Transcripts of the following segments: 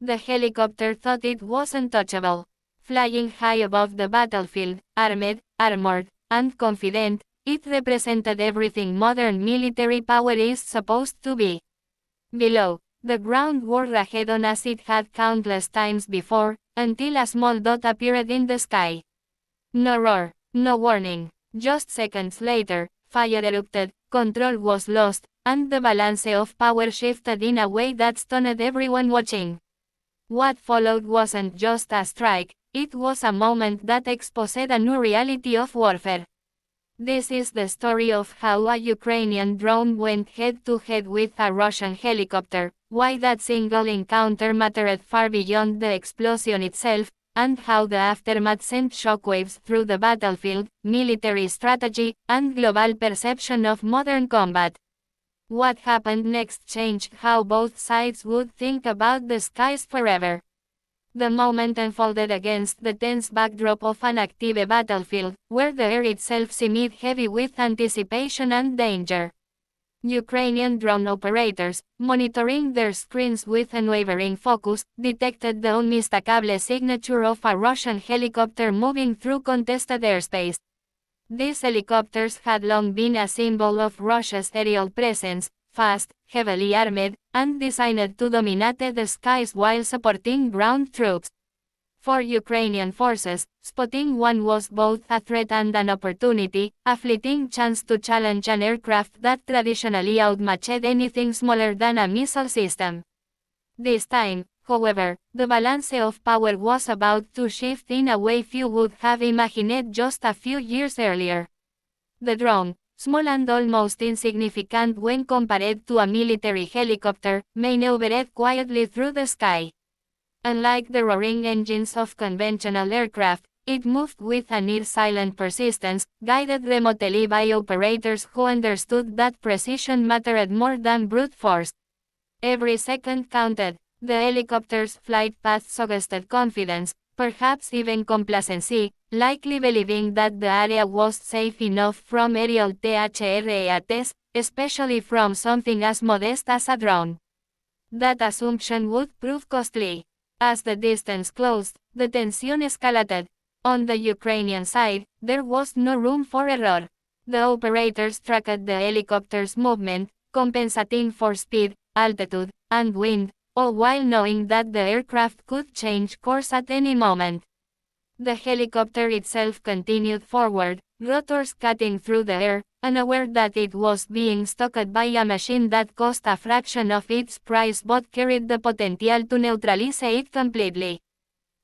The helicopter thought it was untouchable. Flying high above the battlefield, armored, and confident, it represented everything modern military power is supposed to be. Below, the ground whirled ahead on as it had countless times before, until a small dot appeared in the sky. No roar, no warning. Just seconds later, fire erupted, control was lost, and the balance of power shifted in a way that stunned everyone watching. What followed wasn't just a strike, it was a moment that exposed a new reality of warfare. This is the story of how a Ukrainian drone went head-to-head with a Russian helicopter, why that single encounter mattered far beyond the explosion itself, and how the aftermath sent shockwaves through the battlefield, military strategy, and global perception of modern combat. What happened next changed how both sides would think about the skies forever. The moment unfolded against the tense backdrop of an active battlefield, where the air itself seemed heavy with anticipation and danger. Ukrainian drone operators, monitoring their screens with unwavering focus, detected the unmistakable signature of a Russian helicopter moving through contested airspace. These helicopters had long been a symbol of Russia's aerial presence, fast, heavily armed, and designed to dominate the skies while supporting ground troops. For Ukrainian forces, spotting one was both a threat and an opportunity, a fleeting chance to challenge an aircraft that traditionally outmatched anything smaller than a missile system. This time, however, the balance of power was about to shift in a way few would have imagined just a few years earlier. The drone, small and almost insignificant when compared to a military helicopter, maneuvered quietly through the sky. Unlike the roaring engines of conventional aircraft, it moved with a near-silent persistence, guided remotely by operators who understood that precision mattered more than brute force. Every second counted. The helicopter's flight path suggested confidence, perhaps even complacency, likely believing that the area was safe enough from aerial threats, especially from something as modest as a drone. That assumption would prove costly. As the distance closed, the tension escalated. On the Ukrainian side, there was no room for error. The operators tracked the helicopter's movement, compensating for speed, altitude, and wind, all while knowing that the aircraft could change course at any moment. The helicopter itself continued forward, rotors cutting through the air, unaware that it was being stalked by a machine that cost a fraction of its price but carried the potential to neutralize it completely.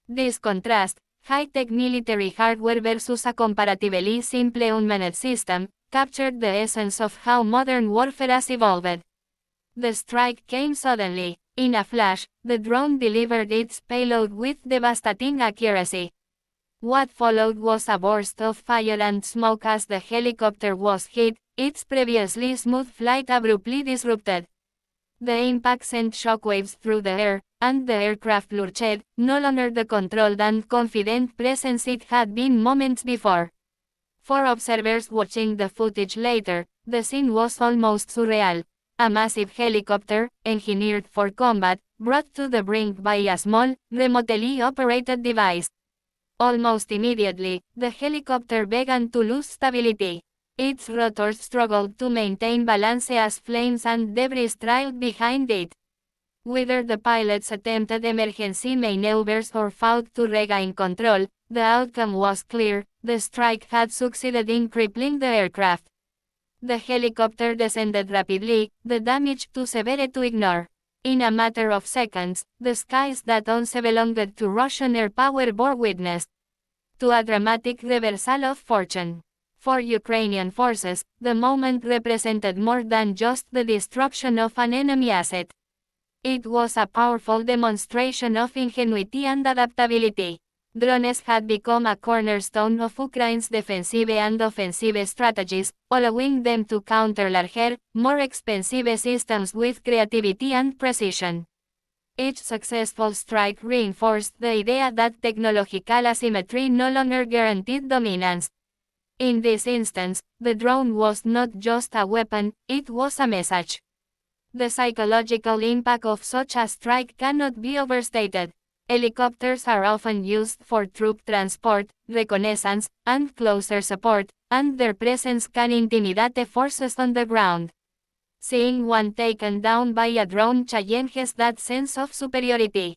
This contrast, high-tech military hardware versus a comparatively simple unmanned system, captured the essence of how modern warfare has evolved. The strike came suddenly. In a flash, the drone delivered its payload with devastating accuracy. What followed was a burst of fire and smoke as the helicopter was hit, its previously smooth flight abruptly disrupted. The impact sent shockwaves through the air, and the aircraft lurched, no longer the controlled and confident presence it had been moments before. For observers watching the footage later, the scene was almost surreal. A massive helicopter, engineered for combat, brought to the brink by a small, remotely operated device. Almost immediately, the helicopter began to lose stability. Its rotors struggled to maintain balance as flames and debris trailed behind it. Whether the pilots attempted emergency maneuvers or fought to regain control, the outcome was clear: the strike had succeeded in crippling the aircraft. The helicopter descended rapidly, the damage too severe to ignore. In a matter of seconds, the skies that once belonged to Russian air power bore witness to a dramatic reversal of fortune. For Ukrainian forces, the moment represented more than just the destruction of an enemy asset. It was a powerful demonstration of ingenuity and adaptability. Drones had become a cornerstone of Ukraine's defensive and offensive strategies, allowing them to counter larger, more expensive systems with creativity and precision. Each successful strike reinforced the idea that technological asymmetry no longer guaranteed dominance. In this instance, the drone was not just a weapon, it was a message. The psychological impact of such a strike cannot be overstated. Helicopters are often used for troop transport, reconnaissance, and closer support, and their presence can intimidate forces on the ground. Seeing one taken down by a drone challenges that sense of superiority.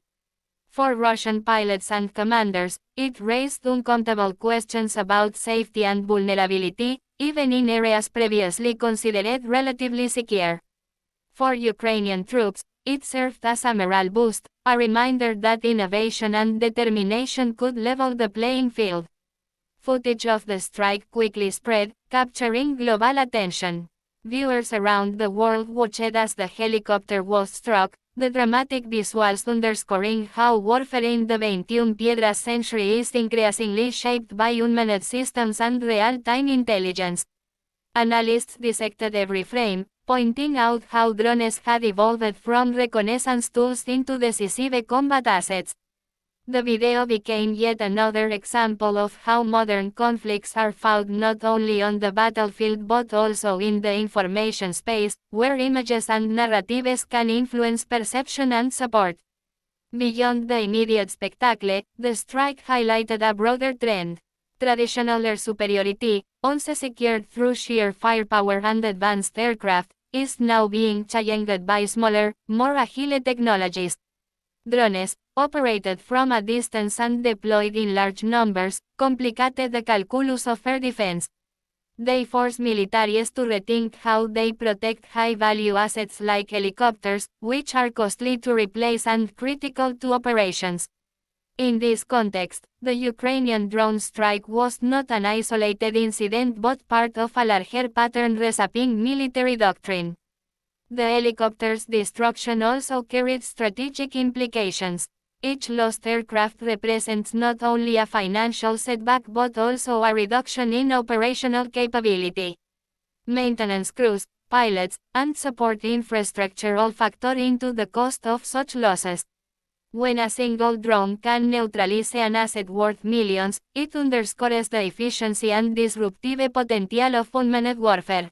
For Russian pilots and commanders, it raised uncomfortable questions about safety and vulnerability, even in areas previously considered relatively secure. For Ukrainian troops, it served as a morale boost, a reminder that innovation and determination could level the playing field. Footage of the strike quickly spread, capturing global attention. Viewers around the world watched as the helicopter was struck, the dramatic visuals underscoring how warfare in the 21 Piedras century is increasingly shaped by unmanned systems and real-time intelligence. Analysts dissected every frame, pointing out how drones had evolved from reconnaissance tools into decisive combat assets. The video became yet another example of how modern conflicts are fought not only on the battlefield but also in the information space, where images and narratives can influence perception and support. Beyond the immediate spectacle, the strike highlighted a broader trend. Traditional air superiority, once secured through sheer firepower and advanced aircraft, is now being challenged by smaller, more agile technologies. Drones, operated from a distance and deployed in large numbers, complicated the calculus of air defense. They force militaries to rethink how they protect high-value assets like helicopters, which are costly to replace and critical to operations. In this context, the Ukrainian drone strike was not an isolated incident but part of a larger pattern reshaping military doctrine. The helicopter's destruction also carried strategic implications. Each lost aircraft represents not only a financial setback but also a reduction in operational capability. Maintenance crews, pilots, and support infrastructure all factor into the cost of such losses. When a single drone can neutralize an asset worth millions, it underscores the efficiency and disruptive potential of unmanned warfare.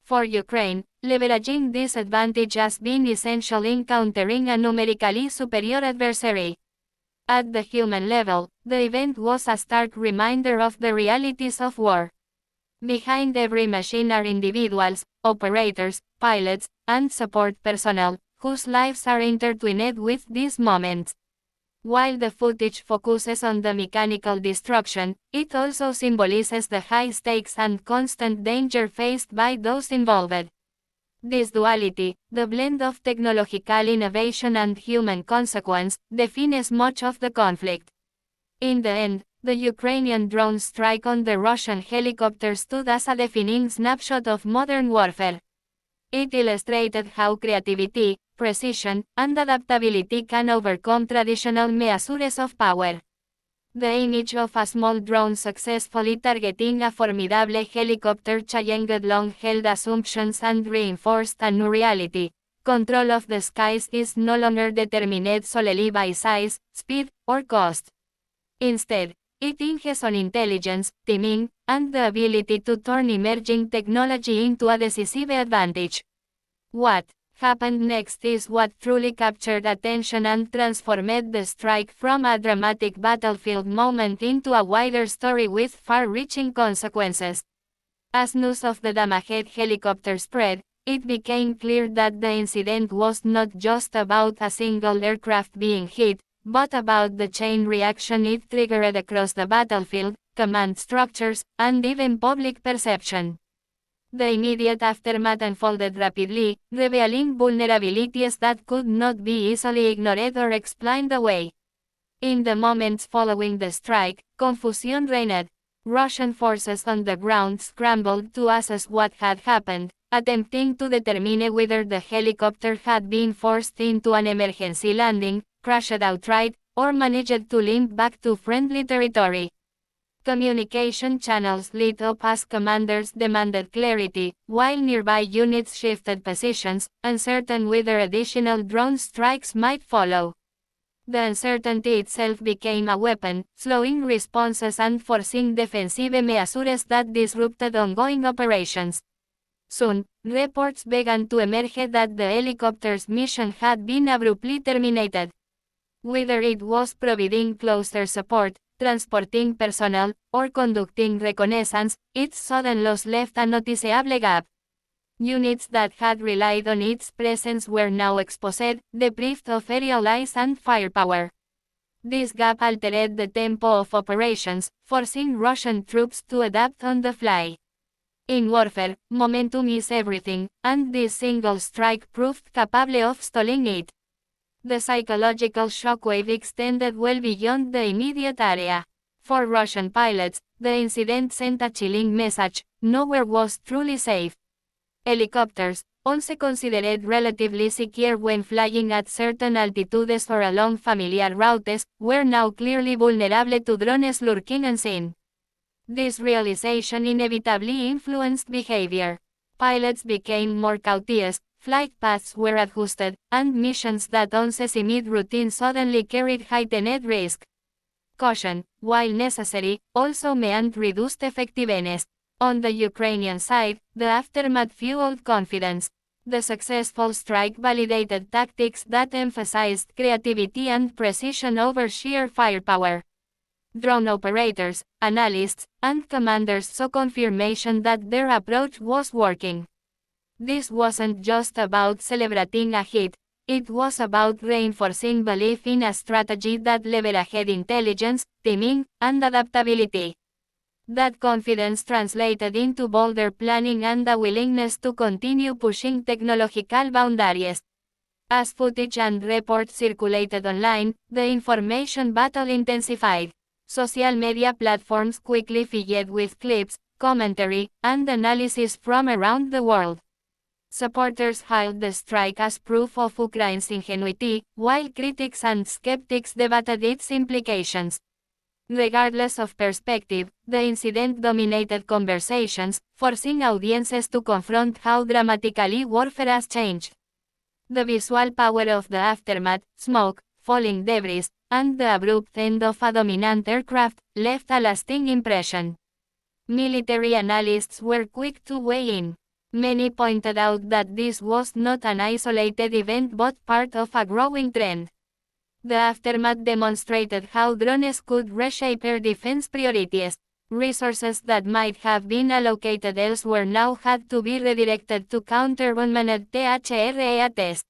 For Ukraine, leveraging this advantage has been essential in countering a numerically superior adversary. At the human level, the event was a stark reminder of the realities of war. Behind every machine are individuals, operators, pilots, and support personnel, whose lives are intertwined with these moments. While the footage focuses on the mechanical destruction, it also symbolizes the high stakes and constant danger faced by those involved. This duality, the blend of technological innovation and human consequence, defines much of the conflict. In the end, the Ukrainian drone strike on the Russian helicopter stood as a defining snapshot of modern warfare. It illustrated how creativity, precision, and adaptability can overcome traditional measures of power. The image of a small drone successfully targeting a formidable helicopter challenged long-held assumptions and reinforced a new reality. Control of the skies is no longer determined solely by size, speed, or cost. Instead, it hinges on intelligence, timing, and the ability to turn emerging technology into a decisive advantage. What happened next is what truly captured attention and transformed the strike from a dramatic battlefield moment into a wider story with far-reaching consequences. As news of the damaged helicopter spread, it became clear that the incident was not just about a single aircraft being hit, but about the chain reaction it triggered across the battlefield, command structures, and even public perception. The immediate aftermath unfolded rapidly, revealing vulnerabilities that could not be easily ignored or explained away. In the moments following the strike, confusion reigned. Russian forces on the ground scrambled to assess what had happened, attempting to determine whether the helicopter had been forced into an emergency landing, crashed outright, or managed to limp back to friendly territory. Communication channels lit up as commanders demanded clarity, while nearby units shifted positions, uncertain whether additional drone strikes might follow. The uncertainty itself became a weapon, slowing responses and forcing defensive measures that disrupted ongoing operations. Soon, reports began to emerge that the helicopter's mission had been abruptly terminated. Whether it was providing closer support, transporting personnel, or conducting reconnaissance, its sudden loss left a noticeable gap. Units that had relied on its presence were now exposed, deprived of aerial eyes and firepower. This gap altered the tempo of operations, forcing Russian troops to adapt on the fly. In warfare, momentum is everything, and this single strike proved capable of stalling it. The psychological shockwave extended well beyond the immediate area. For Russian pilots, the incident sent a chilling message: nowhere was truly safe. Helicopters, once considered relatively secure when flying at certain altitudes or along familiar routes, were now clearly vulnerable to drones lurking unseen. This realization inevitably influenced behavior. Pilots became more cautious, flight paths were adjusted, and missions that once seemed routine suddenly carried heightened risk. Caution, while necessary, also meant reduced effectiveness. On the Ukrainian side, the aftermath fueled confidence. The successful strike validated tactics that emphasized creativity and precision over sheer firepower. Drone operators, analysts, and commanders saw confirmation that their approach was working. This wasn't just about celebrating a hit, it was about reinforcing belief in a strategy that leveraged intelligence, timing, and adaptability. That confidence translated into bolder planning and a willingness to continue pushing technological boundaries. As footage and reports circulated online, the information battle intensified. Social media platforms quickly filled with clips, commentary, and analysis from around the world. Supporters hailed the strike as proof of Ukraine's ingenuity, while critics and skeptics debated its implications. Regardless of perspective, the incident dominated conversations, forcing audiences to confront how dramatically warfare has changed. The visual power of the aftermath, smoke, falling debris, and the abrupt end of a dominant aircraft, left a lasting impression. Military analysts were quick to weigh in. Many pointed out that this was not an isolated event but part of a growing trend. The aftermath demonstrated how drones could reshape air defense priorities. Resources that might have been allocated elsewhere now had to be redirected to counter unmanned threats.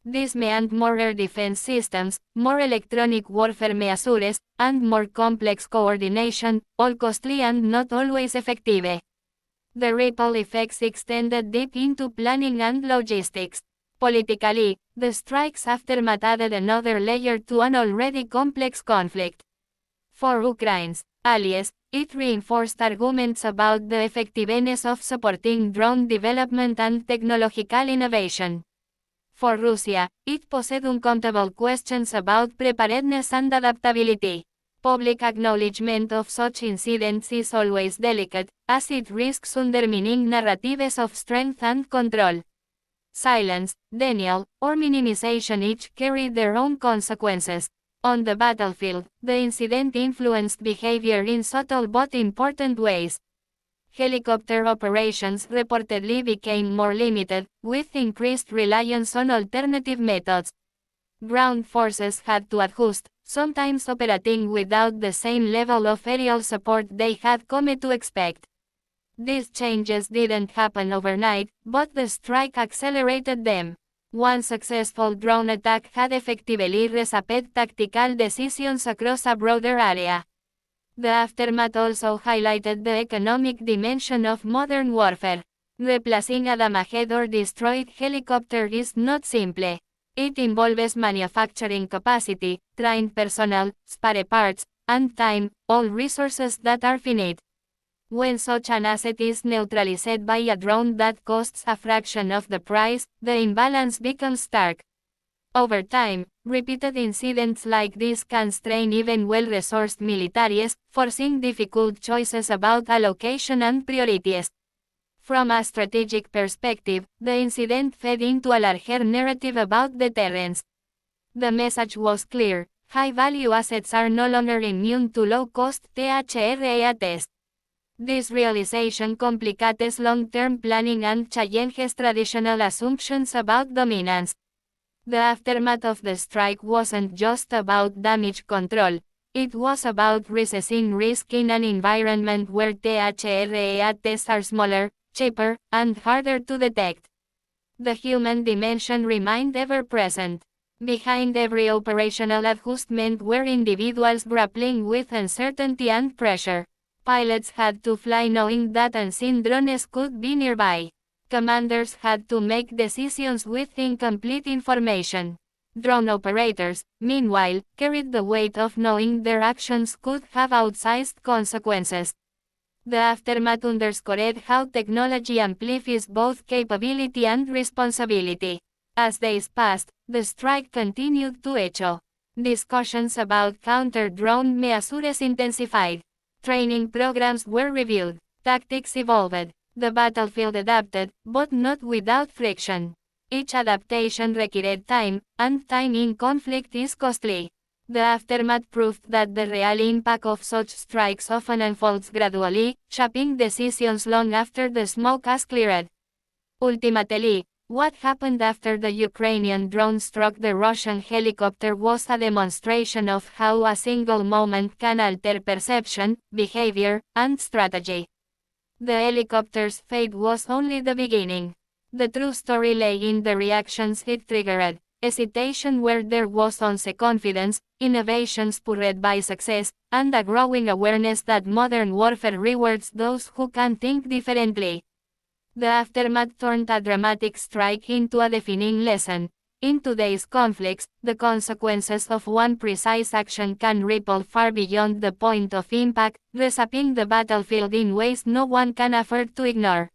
This meant more air defense systems, more electronic warfare measures, and more complex coordination, all costly and not always effective. The ripple effects extended deep into planning and logistics. Politically, the strike's aftermath added another layer to an already complex conflict. For Ukraine's allies, it reinforced arguments about the effectiveness of supporting drone development and technological innovation. For Russia, it posed uncountable questions about preparedness and adaptability. Public acknowledgement of such incidents is always delicate, as it risks undermining narratives of strength and control. Silence, denial, or minimization each carry their own consequences. On the battlefield, the incident influenced behavior in subtle but important ways. Helicopter operations reportedly became more limited, with increased reliance on alternative methods. Ground forces had to adjust, sometimes operating without the same level of aerial support they had come to expect. These changes didn't happen overnight, but the strike accelerated them. One successful drone attack had effectively reshaped tactical decisions across a broader area. The aftermath also highlighted the economic dimension of modern warfare. Replacing a damaged or destroyed helicopter is not simple. It involves manufacturing capacity, trained personnel, spare parts, and time, all resources that are finite. When such an asset is neutralized by a drone that costs a fraction of the price, the imbalance becomes stark. Over time, repeated incidents like this can strain even well-resourced militaries, forcing difficult choices about allocation and priorities. From a strategic perspective, the incident fed into a larger narrative about deterrence. The message was clear: high-value assets are no longer immune to low-cost threats. This realization complicates long-term planning and challenges traditional assumptions about dominance. The aftermath of the strike wasn't just about damage control, it was about reassessing risk in an environment where threats are smaller, cheaper, and harder to detect. The human dimension remained ever present. Behind every operational adjustment were individuals grappling with uncertainty and pressure. Pilots had to fly knowing that unseen drones could be nearby. Commanders had to make decisions with incomplete information. Drone operators, meanwhile, carried the weight of knowing their actions could have outsized consequences. The aftermath underscored how technology amplifies both capability and responsibility. As days passed, the strike continued to echo. Discussions about counter-drone measures intensified. Training programs were reviewed. Tactics evolved. The battlefield adapted, but not without friction. Each adaptation required time, and time in conflict is costly. The aftermath proved that the real impact of such strikes often unfolds gradually, shaping decisions long after the smoke has cleared. Ultimately, what happened after the Ukrainian drone struck the Russian helicopter was a demonstration of how a single moment can alter perception, behavior, and strategy. The helicopter's fate was only the beginning. The true story lay in the reactions it triggered. Hesitation where there was once confidence, innovation spurred by success, and a growing awareness that modern warfare rewards those who can think differently. The aftermath turned a dramatic strike into a defining lesson. In today's conflicts, the consequences of one precise action can ripple far beyond the point of impact, reshaping the battlefield in ways no one can afford to ignore.